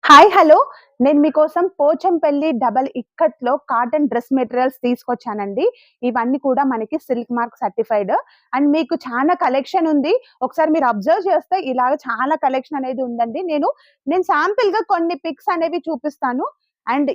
Hi hello నేను మీకోసం Pochampally double ఇక్కత్లో కాటన్ డ్రెస్ మెటీరియల్స్ తీసుకొచ్చానండి. ఇవన్నీ కూడా మనకి సిల్క్ మార్క్ సర్టిఫైడ్ అండ్ మీకు చాలా కలెక్షన్ ఉంది. ఒకసారి మీరు అబ్జర్వ్ చేస్తే ఇలాగ చాలా కలెక్షన్ అనేది ఉందండి. నేను శాంపిల్‌గా కొన్ని పిక్స్ అనేవి చూపిస్తాను. అండ్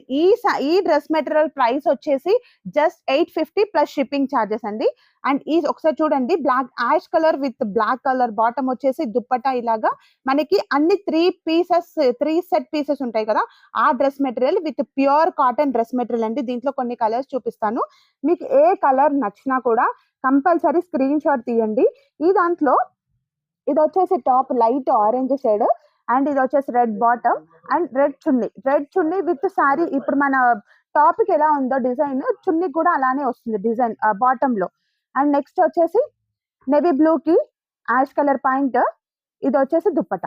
ఈ డ్రెస్ మెటీరియల్ ప్రైస్ వచ్చేసి జస్ట్ 850 ప్లస్ షిప్పింగ్ చార్జెస్ అండి. అండ్ ఒకసారి చూడండి, black ash colour with black colour bottom వచ్చేసి దుప్పట్టా ఇలాగా మనకి అన్ని 3 సెట్ పీసెస్ ఉంటాయి కదా, ఆ dress material with pure cotton dress material అండి. దీంట్లో కొన్ని కలర్స్ చూపిస్తాను. మీకు ఏ కలర్ నచ్చినా కూడా కంపల్సరీ స్క్రీన్ షాట్ తీయండి. ఈ దాంట్లో ఇది వచ్చేసి top light orange shade and ఇది వచ్చేసి red bottom and red chunni with sorry. ఇప్పుడు మన టాపిక్ ఎలా ఉందో డిజైన్, చున్నీ కూడా అలానే వస్తుంది డిజైన్ బాటమ్ లో. అండ్ నెక్స్ట్ వచ్చేసి నేవీ బ్లూ కి యాష్ కలర్ పాయింట్, ఇది వచ్చేసి దుప్పట.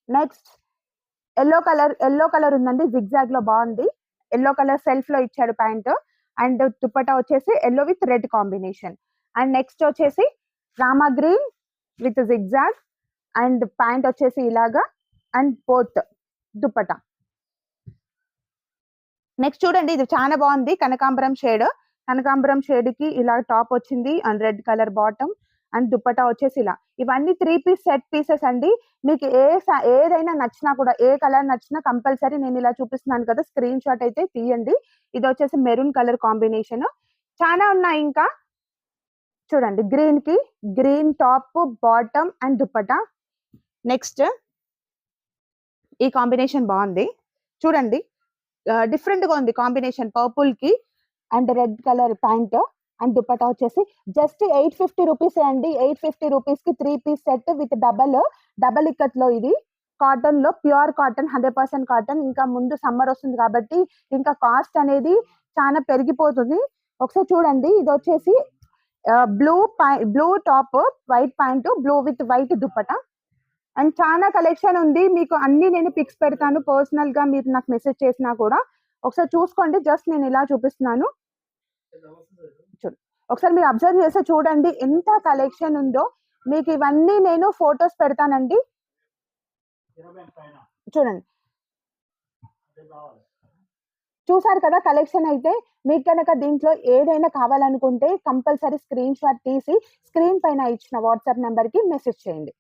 నెక్స్ట్ ఎల్లో కలర్ ఉందండి, జిగ్జాగ్ లో బాగుంది. ఎల్లో కలర్ సెల్ఫ్ లో ఇచ్చాడు ప్యాంట్ అండ్ దుప్పట వచ్చేసి yellow with red combination. And next వచ్చేసి రామా green with zigzag and pant వచ్చేసి ఇలాగా అండ్ బోత్ దుప్పట. నెక్స్ట్ చూడండి, ఇది చాలా బాగుంది. కనకాంబరం షేడ్ కి ఇలా టాప్ వచ్చింది and red colour bottom and dupatta వచ్చేసి ఇలా. ఇవన్నీ 3 పీస్ సెట్ పీసెస్ అండి. మీకు ఏదైనా నచ్చినా కూడా, ఏ కలర్ నచ్చినా కంపల్సరీ నేను ఇలా చూపిస్తున్నాను కదా, స్క్రీన్ షాట్ అయితే తీయండి. ఇది వచ్చేసి మెరూన్ కలర్ కాంబినేషన్. చాలా ఉన్నాయి ఇంకా. చూడండి, green top bottom and dupatta. Next ఈ కాంబినేషన్ బాగుంది. చూడండి, డిఫరెంట్ గా ఉంది కాంబినేషన్, పర్పుల్ కి and red colour pant and dupatta వచ్చేసి జస్ట్ 850 రూపీస్ అండి. 850 రూపీస్ కి 3 piece set with double ikat లో. ఇది కాటన్ లో, ప్యూర్ కాటన్, 100% కాటన్. ఇంకా ముందు సమ్మర్ వస్తుంది కాబట్టి ఇంకా కాస్ట్ అనేది చాలా పెరిగిపోతుంది. ఒకసారి చూడండి, ఇది వచ్చేసి blue top, white pant, blue with white dupatta. And చాలా కలెక్షన్ ఉంది. మీకు అన్ని నేను పిక్స్ పెడతాను పర్సనల్ గా, మీరు నాకు మెసేజ్ చేసినా కూడా. ఒకసారి చూసుకోండి, జస్ట్ నేను ఇలా చూపిస్తున్నాను. ఒకసారి మీరు అబ్జర్వ్ చేస్తే చూడండి ఎంత కలెక్షన్ ఉందో. మీకు ఇవన్నీ నేను ఫొటోస్ పెడతానండి. చూడండి, చూసారు కదా కలెక్షన్ అయితే. మీకు కనుక దీంట్లో ఏదైనా కావాలనుకుంటే కంపల్సరీ స్క్రీన్ షాట్ తీసి స్క్రీన్ పైన ఇచ్చిన వాట్సాప్ నెంబర్ కి మెసేజ్ చేయండి.